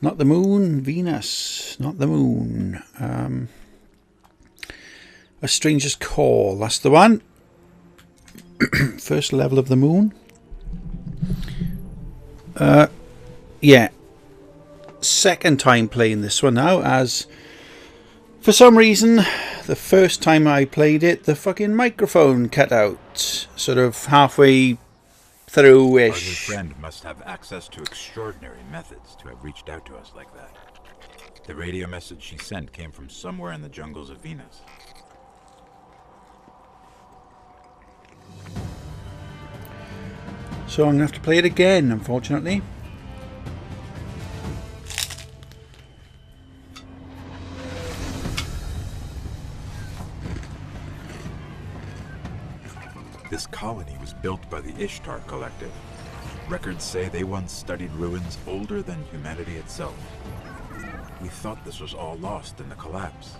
Not the moon, Venus. Not the moon. A Stranger's Call. That's the one. First level of the moon. Yeah. Second time playing this one now, as for some reason the first time I played it the fucking microphone cut out sort of halfway through-ish. Our new friend must have access to extraordinary methods to have reached out to us like that. The radio message she sent came from somewhere in the jungles of Venus. So I'm going to have to play it again, unfortunately. This colony was built by the Ishtar Collective. Records say they once studied ruins older than humanity itself. We thought this was all lost in the collapse.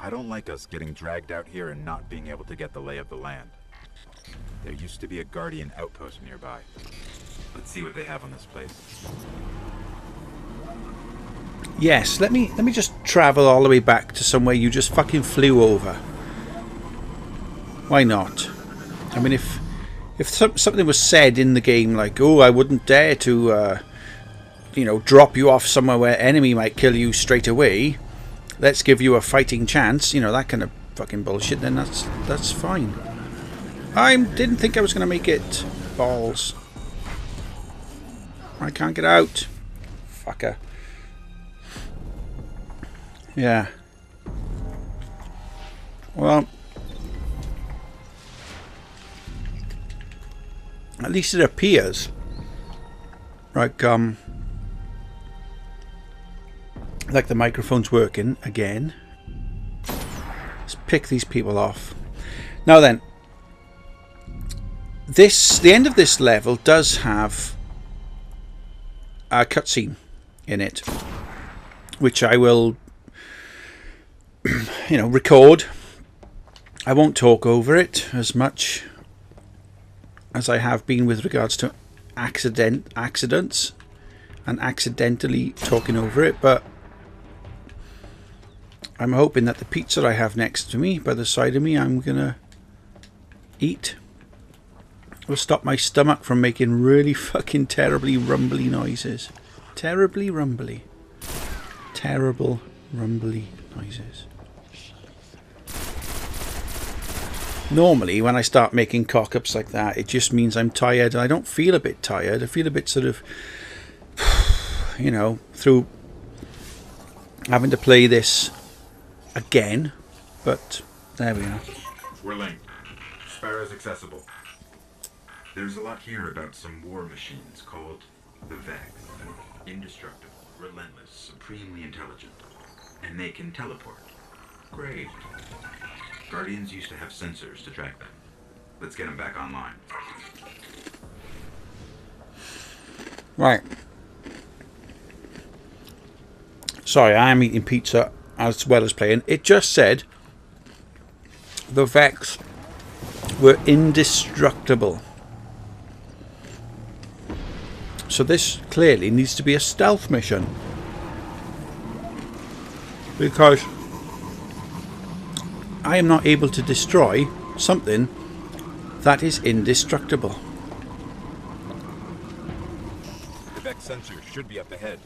I don't like us getting dragged out here and not being able to get the lay of the land. There used to be a Guardian outpost nearby. Let's see what they have on this place. Yes, let me just travel all the way back to somewhere you just fucking flew over. Why not? I mean, if something was said in the game like, "Oh, I wouldn't dare to, you know, drop you off somewhere where enemy might kill you straight away. Let's give you a fighting chance," you know, that kind of fucking bullshit, then that's fine. I didn't think I was going to make it. Balls. I can't get out. Fucker. Yeah. Well, at least it appears like the microphone's working again. Let's pick these people off. Now then, the end of this level does have a cutscene in it, which I will, you know, record. I won't talk over it as much as I have been with regards to accidents and accidentally talking over it, but I'm hoping that the pizza I have next to me, by the side of me, I'm gonna eat, will stop my stomach from making really fucking terribly rumbly noises. Terribly rumbly. Terrible rumbly noises. Normally, when I start making cock-ups like that, it just means I'm tired. I don't feel a bit tired. I feel a bit sort of, you know, through having to play this again, but there we are. We're linked. Sparrow's accessible. There's a lot here about some war machines called the Vex. Indestructible, relentless, supremely intelligent. And they can teleport. Great. Guardians used to have sensors to track them. Let's get them back online. Right. Sorry, I am eating pizza as well as playing. It just said the Vex were indestructible. So this clearly needs to be a stealth mission, because I am not able to destroy something that is indestructible. The Vex sensors should be up ahead.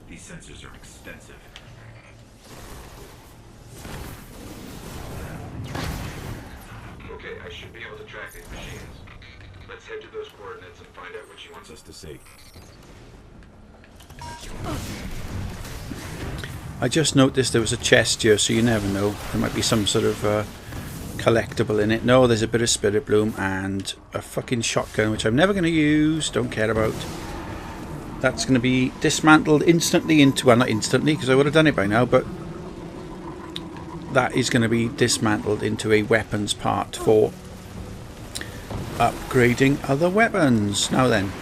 These sensors are extensive. Okay, I should be able to track these machines. Let's head to those coordinates and find out what she wants us to see. I just noticed there was a chest here, so you never know. There might be some sort of collectible in it. No, there's a bit of spirit bloom and a fucking shotgun, which I'm never going to use. Don't care about. That's going to be dismantled instantly into... Well, not instantly, because I would have done it by now, but... That is going to be dismantled into a weapons part for upgrading other weapons. Now then.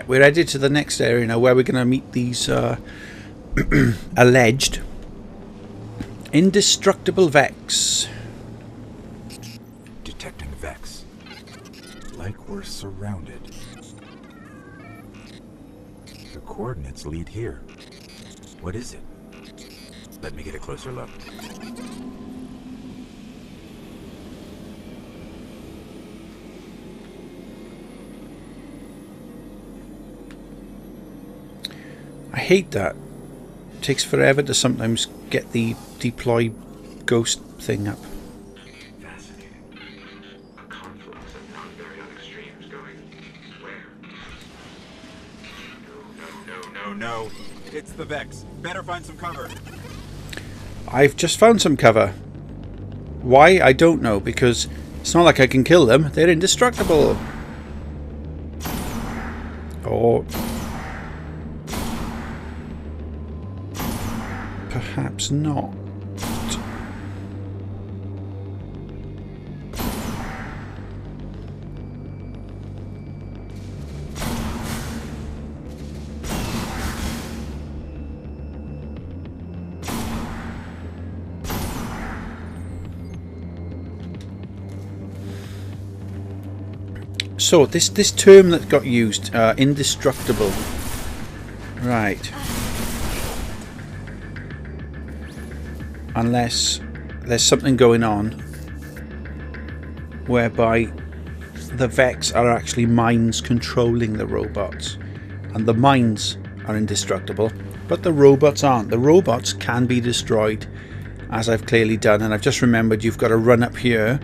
We're headed to the next area now, where we're going to meet these alleged indestructible Vex. Detecting Vex. Like we're surrounded. The coordinates lead here. What is it? Let me get a closer look. I hate that. It takes forever to sometimes get the deploy ghost thing up. Fascinating. A confluence of non-periodic streams going where? No. It's the Vex. Better find some cover. I've just found some cover. Why? I don't know, because it's not like I can kill them. They're indestructible. Or... perhaps not. So this term that got used, indestructible. Right. Unless there's something going on whereby the Vex are actually minds controlling the robots, and the minds are indestructible, but the robots aren't. The robots can be destroyed, as I've clearly done, and I've just remembered you've got to run up here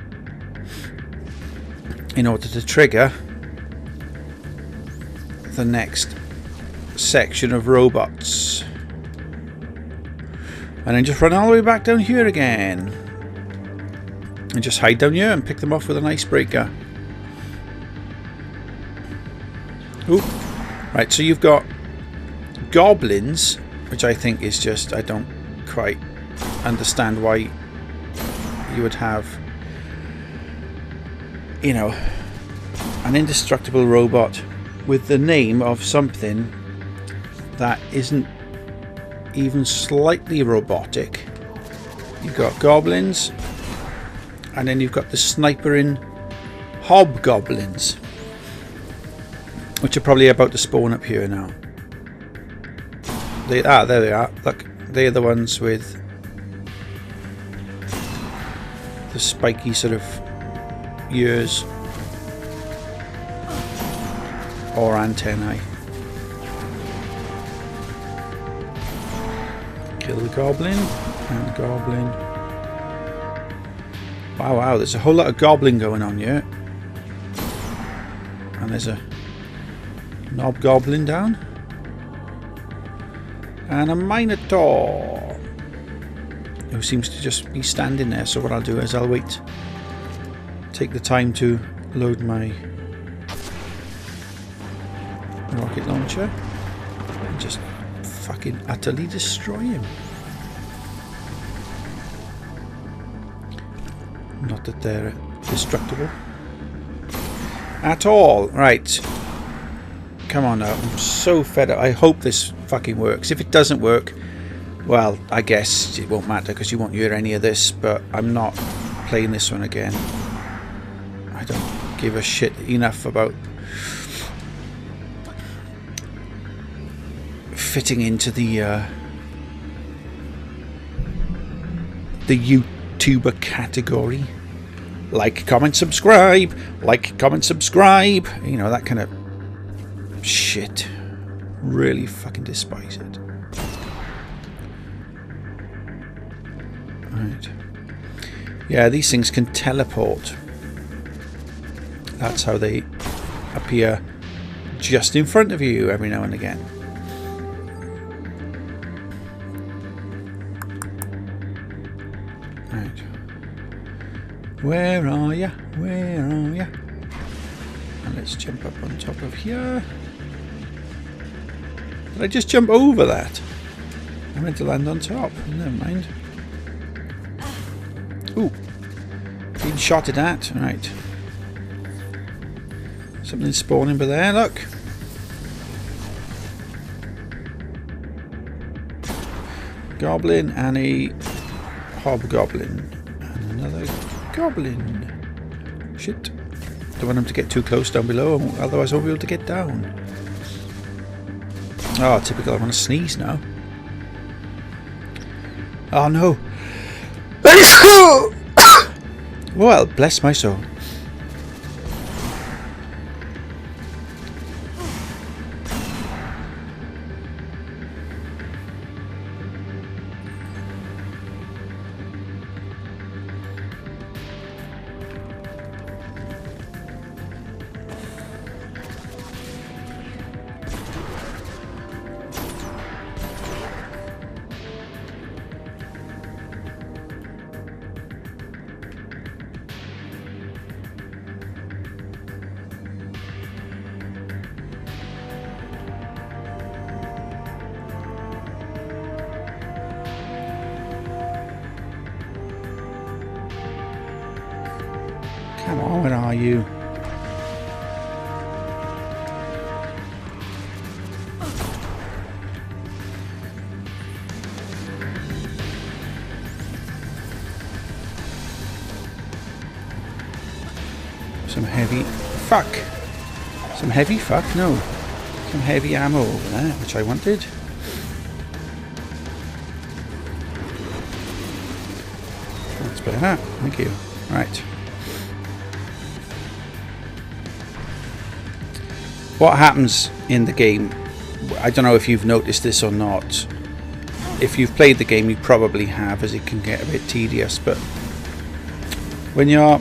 in order to trigger the next section of robots. And then just run all the way back down here again. And just hide down here and pick them off with an icebreaker. Ooh. Right, so you've got goblins, which I think is just... I don't quite understand why you would have, you know, an indestructible robot with the name of something that isn't even slightly robotic. You've got goblins, and then you've got the snipering hobgoblins, which are probably about to spawn up here now. There they are. Look, they're the ones with the spiky sort of ears or antennae. Kill the goblin and the goblin. Wow, there's a whole lot of goblin going on here. And there's a knob goblin down. And a minotaur who seems to just be standing there. So what I'll do is I'll wait, take the time to load my rocket launcher and just fucking utterly destroy him. Not that they're destructible at all. Right, come on now. I'm so fed up. I hope this fucking works. If it doesn't work, well, I guess it won't matter because you won't hear any of this, but I'm not playing this one again. I don't give a shit enough about fitting into the YouTuber category. Like, comment, subscribe. Like, comment, subscribe. You know, that kind of shit. Really fucking despise it. Right. Yeah, these things can teleport. That's how they appear just in front of you every now and again. Right. Where are ya? Where are ya? And let's jump up on top of here. Did I just jump over that? I meant to land on top. Never mind. Ooh. Being shot at. Right. Something spawning by there, look. Goblin and a hobgoblin. And another goblin. Shit. Don't want him to get too close down below, otherwise I won't be able to get down. Oh, typical. I want to sneeze now. Oh no. Well, bless my soul. Come on, where are you? Some heavy fuck. Some heavy fuck? No. Some heavy ammo over there, which I wanted. That's better. Thank you. Right. What happens in the game, I don't know if you've noticed this or not. If you've played the game, you probably have, as it can get a bit tedious, but when you're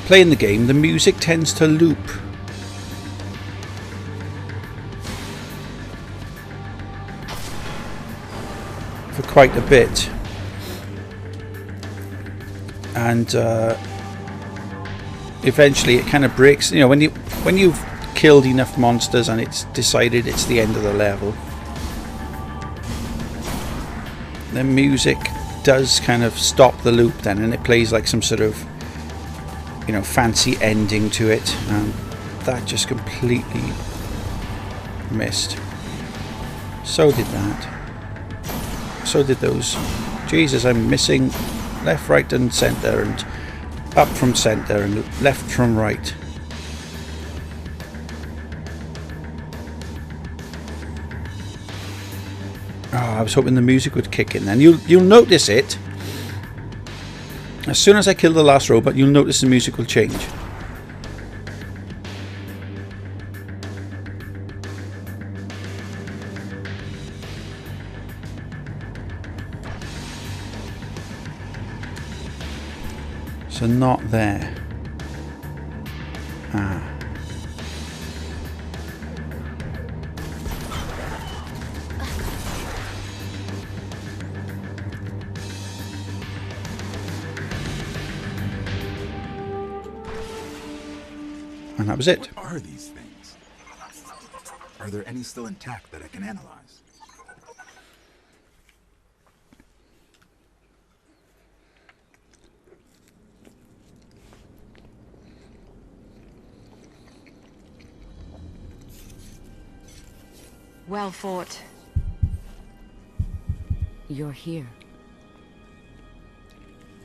playing the game, the music tends to loop. For quite a bit. And eventually it kind of breaks. You know, when you've killed enough monsters and it's decided it's the end of the level, the music does kind of stop the loop then, and it plays like some sort of, you know, fancy ending to it, and that just completely missed. So did that. So did those. Jesus, I'm missing left, right and centre, and up from centre and left from right. Oh, I was hoping the music would kick in then. You'll notice it. As soon as I kill the last robot, you'll notice the music will change. So not there. Ah. And that was it. What are these things? Are there any still intact that I can analyze? Well fought. You're here.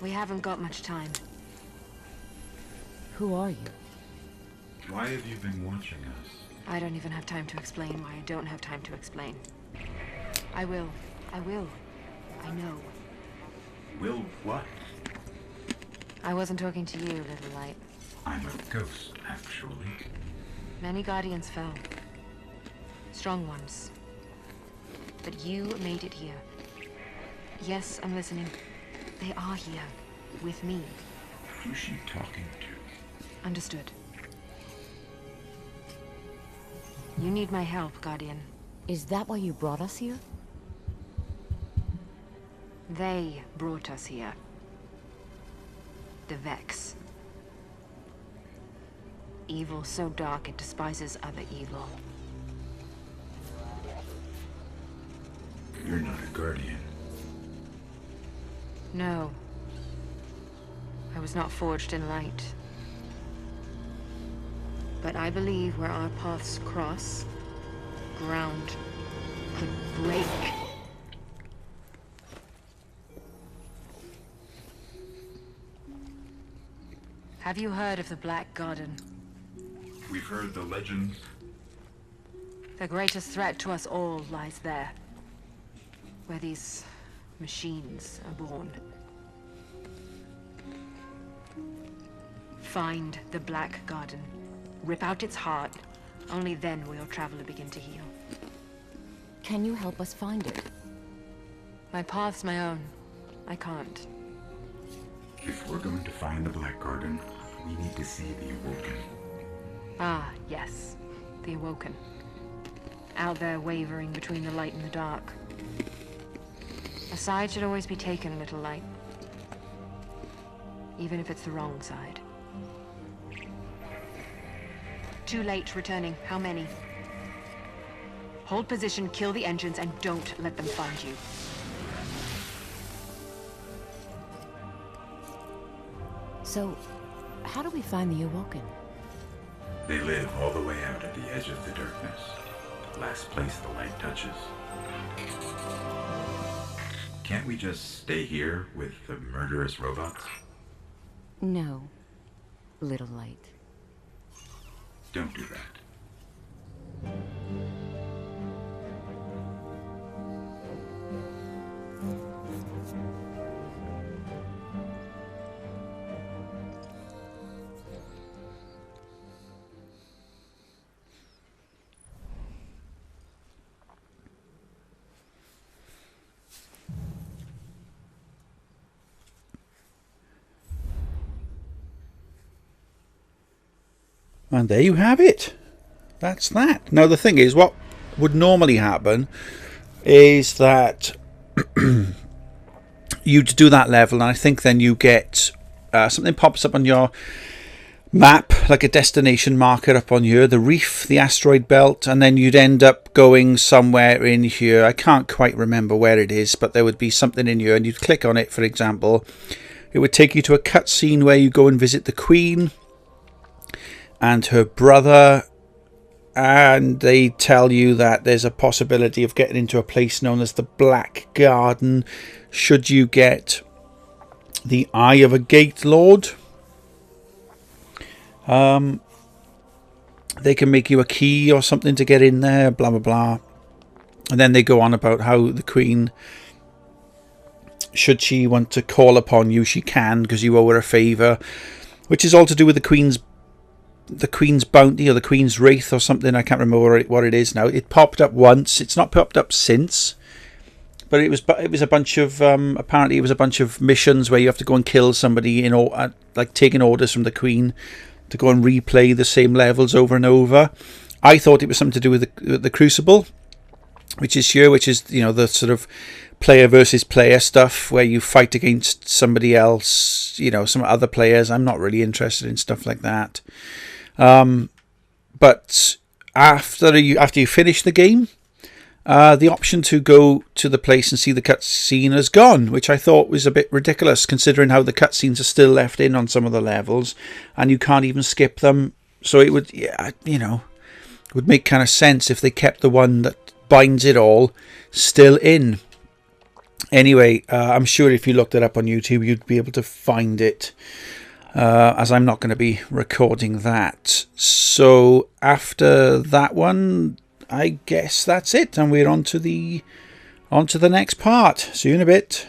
We haven't got much time. Who are you? Why have you been watching us? I don't even have time to explain why I don't have time to explain. I will. I will. I know. Will what? I wasn't talking to you, little light. I'm a ghost, actually. Many guardians fell. Strong ones. But you made it here. Yes, I'm listening. They are here. With me. Who's she talking to? Understood. You need my help, Guardian. Is that why you brought us here? They brought us here. The Vex. Evil so dark it despises other evil. You're not a Guardian. No. I was not forged in light. But I believe where our paths cross, ground could break. Have you heard of the Black Garden? We've heard the legends. The greatest threat to us all lies there. Where these machines are born. Find the Black Garden. Rip out its heart. Only then will your traveler begin to heal. Can you help us find it? My path's my own. I can't. If we're going to find the Black Garden, we need to see the Awoken. Ah, yes. The Awoken. Out there wavering between the light and the dark. A side should always be taken, little light. Even if it's the wrong side. Too late returning. How many? Hold position, kill the engines, and don't let them find you. So, how do we find the Awoken? They live all the way out at the edge of the darkness. Last place the light touches. Can't we just stay here with the murderous robots? No, little light. Don't do that. And there you have it. That's that. Now the thing is, what would normally happen is that you'd do that level, and I think then you get something pops up on your map, like a destination marker up on here, the reef, the asteroid belt, and then you'd end up going somewhere in here. I can't quite remember where it is, but there would be something in here, and you'd click on it, for example. It would take you to a cutscene where you go and visit the Queen and her brother, and they tell you that there's a possibility of getting into a place known as the Black Garden should you get the Eye of a Gate Lord. They can make you a key or something to get in there, blah blah blah. And then they go on about how the Queen, should she want to call upon you, she can, because you owe her a favour, which is all to do with the Queen's bounty or the Queen's wraith or something. I can't remember what it is now. It popped up once. It's not popped up since, but it was a bunch of apparently it was a bunch of missions where you have to go and kill somebody in like taking orders from the Queen to go and replay the same levels over and over. I thought it was something to do with the Crucible, which is here, which is, you know, the sort of player versus player stuff where you fight against somebody else, you know, some other players. I'm not really interested in stuff like that. But after you finish the game, the option to go to the place and see the cutscene is gone, which I thought was a bit ridiculous considering how the cutscenes are still left in on some of the levels, and you can't even skip them. So it would, yeah, you know, it would make kind of sense if they kept the one that binds it all still in. Anyway, I'm sure if you looked it up on YouTube, you'd be able to find it. As I'm not going to be recording that. So after that one, I guess that's it, and we're on to the next part. See you in a bit.